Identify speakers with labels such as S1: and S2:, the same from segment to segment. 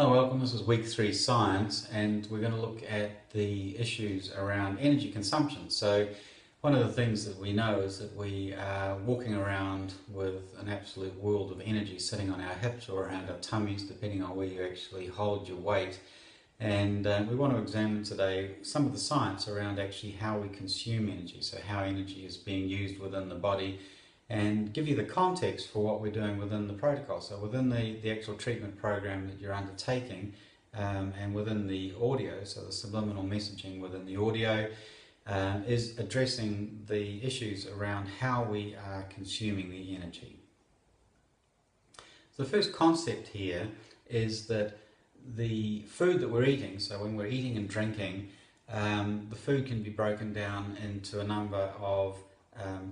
S1: Hello, welcome. This is week 3 science, and we're going to look at the issues around energy consumption. So one of the things that we know is that we are walking around with an absolute world of energy sitting on our hips or around our tummies, depending on where you actually hold your weight. And we want to examine today some of the science around actually how we consume energy, so how energy is being used within the body, and give you the context for what we're doing within the protocol. So within the actual treatment program that you're undertaking, and within the audio, so the subliminal messaging within the audio is addressing the issues around how we are consuming the energy. So the first concept here is that the food that we're eating, so when we're eating and drinking, the food can be broken down into a number of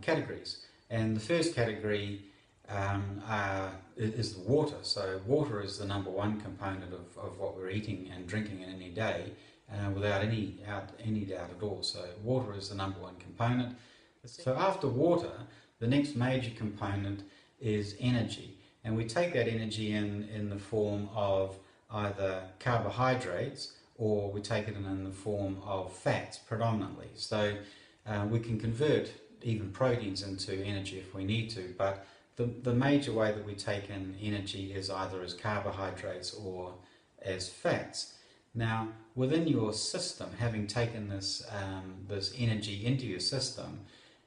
S1: categories. And the first category is the water. So water is the number one component of what we're eating and drinking in any day, without any doubt at all. So water is the number one component. So after water, the next major component is energy. And we take that energy in the form of either carbohydrates, or we take it in the form of fats predominantly. So we can convert even proteins into energy if we need to, but the major way that we take in energy is either as carbohydrates or as fats. Now within your system, having taken this energy into your system,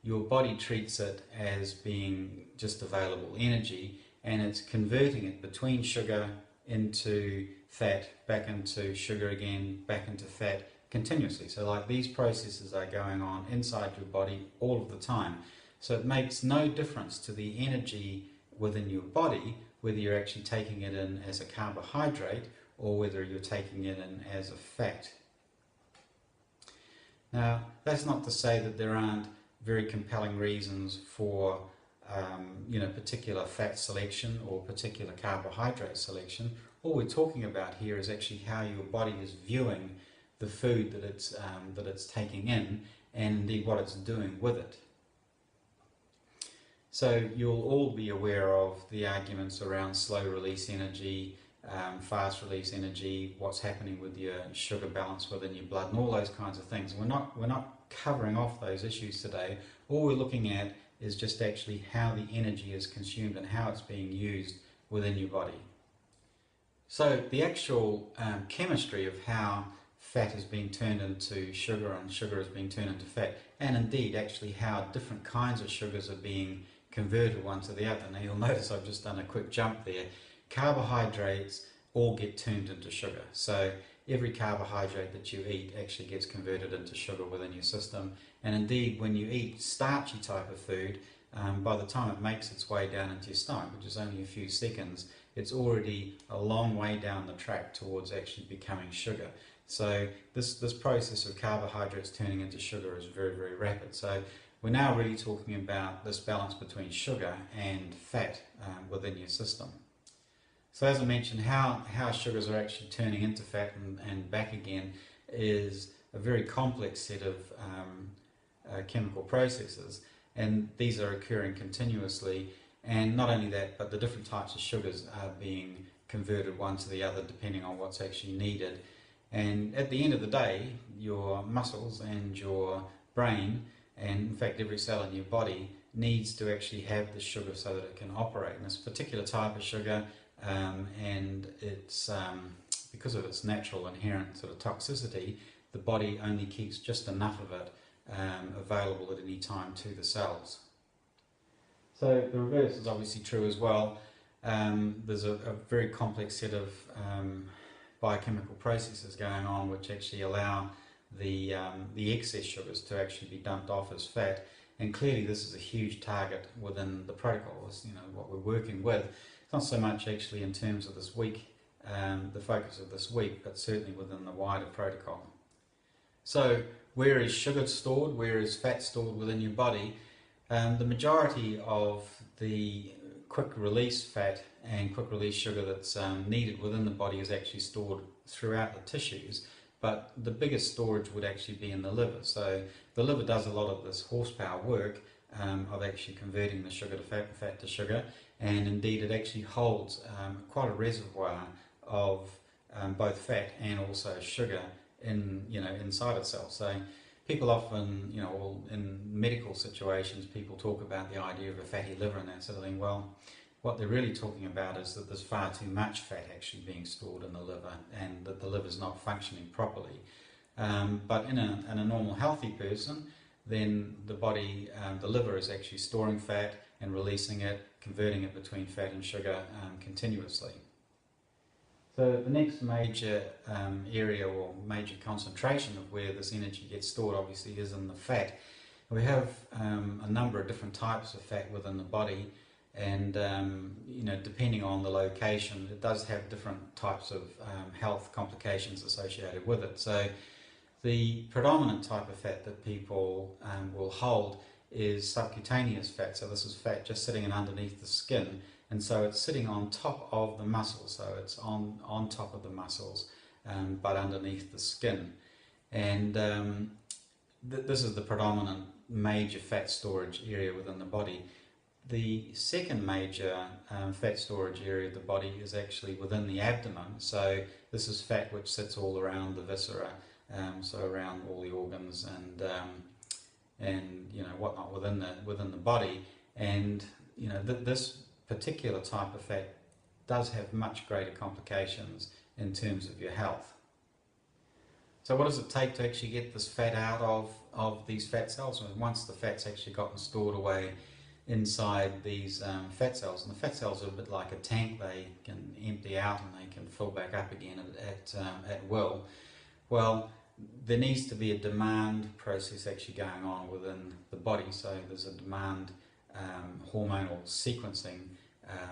S1: your body treats it as being just available energy, and it's converting it between sugar into fat, back into sugar again, back into fat, continuously. So like these processes are going on inside your body all of the time. So it makes no difference to the energy within your body whether you're actually taking it in as a carbohydrate or whether you're taking it in as a fat. Now that's not to say that there aren't very compelling reasons for particular fat selection or particular carbohydrate selection. All we're talking about here is actually how your body is viewing the food that it's taking in, and indeed what it's doing with it. So you'll all be aware of the arguments around slow release energy, fast release energy, what's happening with your sugar balance within your blood, and all those kinds of things. We're not covering off those issues today. All we're looking at is just actually how the energy is consumed and how it's being used within your body. So the actual chemistry of how fat is being turned into sugar and sugar is being turned into fat, and indeed actually how different kinds of sugars are being converted one to the other. Now you'll notice I've just done a quick jump there. Carbohydrates all get turned into sugar. So every carbohydrate that you eat actually gets converted into sugar within your system, and indeed when you eat starchy type of food, by the time it makes its way down into your stomach, which is only a few seconds, it's already a long way down the track towards actually becoming sugar. So this process of carbohydrates turning into sugar is very, very rapid. So we're now really talking about this balance between sugar and fat within your system. So as I mentioned, how sugars are actually turning into fat and back again is a very complex set of chemical processes, and these are occurring continuously. And not only that, but the different types of sugars are being converted one to the other depending on what's actually needed. And at the end of the day, your muscles and your brain, and in fact every cell in your body, needs to actually have the sugar so that it can operate. And this particular type of sugar, and it's because of its natural inherent sort of toxicity, the body only keeps just enough of it available at any time to the cells. So the reverse is obviously true as well. There's a very complex set of biochemical processes going on which actually allow the excess sugars to actually be dumped off as fat, and clearly this is a huge target within the protocol. This, what we're working with. It's not so much actually in terms of this week, the focus of this week, but certainly within the wider protocol. So where is sugar stored? Where is fat stored within your body? The majority of the quick release fat and quick release sugar that's needed within the body is actually stored throughout the tissues, but the biggest storage would actually be in the liver. So the liver does a lot of this horsepower work of actually converting the sugar to fat and fat to sugar, and indeed it actually holds quite a reservoir of both fat and also sugar inside itself. So people often, or in medical situations, people talk about the idea of a fatty liver and that sort of thing. Well, what they're really talking about is that there's far too much fat actually being stored in the liver, and that the liver's not functioning properly. But in a normal healthy person, then the body, the liver is actually storing fat and releasing it, converting it between fat and sugar continuously. So the next major area or major concentration of where this energy gets stored obviously is in the fat. We have a number of different types of fat within the body, and depending on the location, it does have different types of health complications associated with it. So the predominant type of fat that people will hold is subcutaneous fat. So this is fat just sitting underneath the skin, and so it's sitting on top of the muscles, so it's on top of the muscles, but underneath the skin. And this is the predominant major fat storage area within the body. The second major fat storage area of the body is actually within the abdomen. So this is fat which sits all around the viscera, so around all the organs and whatnot within the body. And this particular type of fat does have much greater complications in terms of your health. So what does it take to actually get this fat out of these fat cells? Once the fat's actually gotten stored away inside these fat cells, and the fat cells are a bit like a tank, they can empty out and they can fill back up again at will. Well, there needs to be a demand process actually going on within the body, so there's a demand hormonal sequencing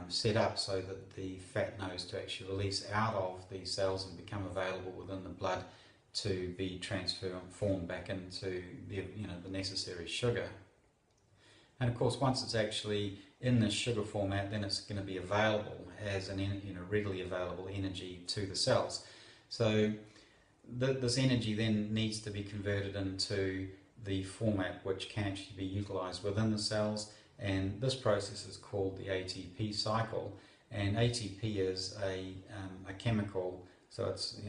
S1: set up so that the fat knows to actually release out of these cells and become available within the blood to be transformed back into the necessary sugar. And of course, once it's actually in this sugar format, then it's going to be available as an readily available energy to the cells. So this energy then needs to be converted into the format which can actually be utilized within the cells, and this process is called the ATP cycle. And ATP is a chemical, so it's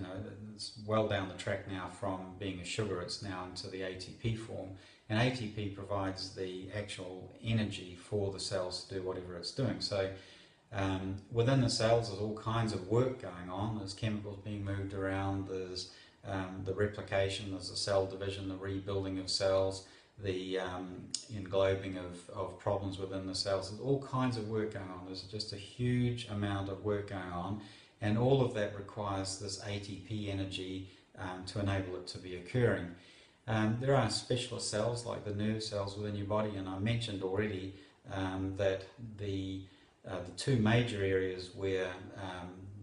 S1: well down the track now from being a sugar, it's now into the ATP form, and ATP provides the actual energy for the cells to do whatever it's doing. So within the cells there's all kinds of work going on. There's chemicals being moved around, there's the replication, there's the cell division, the rebuilding of cells, the englobing of problems within the cells. There's all kinds of work going on. There's just a huge amount of work going on, and all of that requires this ATP energy to enable it to be occurring. There are specialist cells like the nerve cells within your body, and I mentioned already that the two major areas where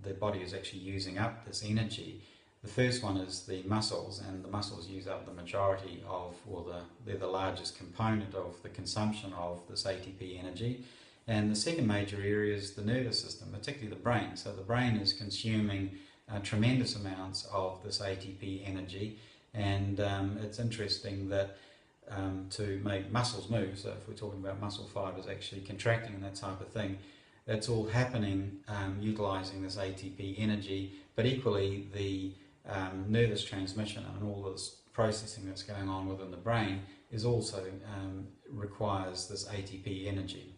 S1: the body is actually using up this energy. The first one is the muscles, and the muscles use up the majority of, they're the largest component of the consumption of this ATP energy. And the second major area is the nervous system, particularly the brain. So the brain is consuming tremendous amounts of this ATP energy, and it's interesting that to make muscles move, so if we're talking about muscle fibers actually contracting and that type of thing, it's all happening utilizing this ATP energy, but equally the nervous transmission and all this processing that's going on within the brain is also requires this ATP energy.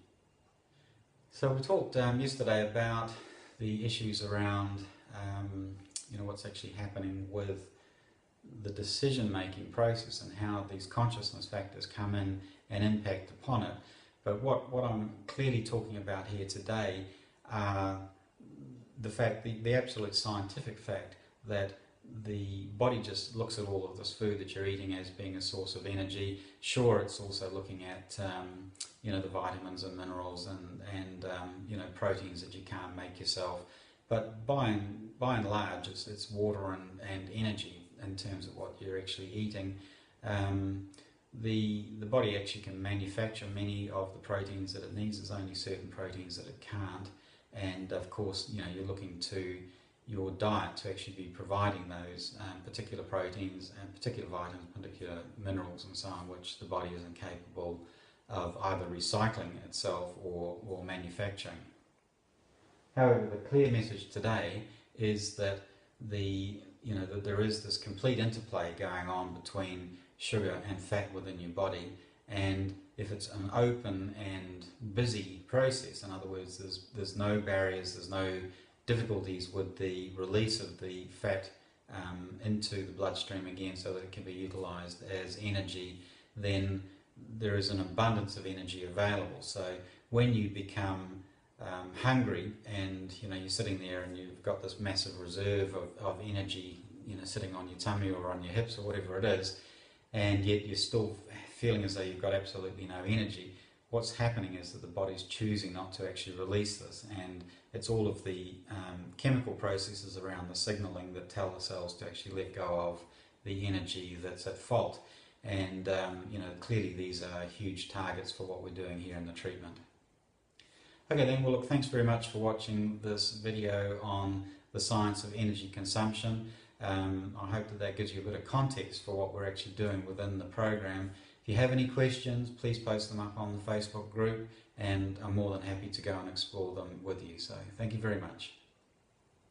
S1: So we talked yesterday about the issues around what's actually happening with the decision-making process and how these consciousness factors come in and impact upon it. But what I'm clearly talking about here today are the absolute scientific fact that the body just looks at all of this food that you're eating as being a source of energy. Sure, it's also looking at the vitamins and minerals and proteins that you can't make yourself. But by and large, it's water and energy in terms of what you're actually eating. The body actually can manufacture many of the proteins that it needs. There's only certain proteins that it can't, and of course you're looking to your diet to actually be providing those particular proteins and particular vitamins, particular minerals and so on, which the body is incapable of either recycling itself or manufacturing. However, the clear message today is that that there is this complete interplay going on between sugar and fat within your body, and if it's an open and busy process, in other words, there's no barriers, there's no difficulties with the release of the fat into the bloodstream again so that it can be utilized as energy, then there is an abundance of energy available. So when you become hungry and you're sitting there and you've got this massive reserve of energy sitting on your tummy or on your hips or whatever it is, and yet you're still feeling as though you've got absolutely no energy, what's happening is that the body's choosing not to actually release this, and it's all of the chemical processes around the signaling that tell the cells to actually let go of the energy that's at fault. And clearly these are huge targets for what we're doing here in the treatment. Okay then, well look, thanks very much for watching this video on the science of energy consumption. I hope that gives you a bit of context for what we're actually doing within the program. If you have any questions, please post them up on the Facebook group, and I'm more than happy to go and explore them with you. So thank you very much.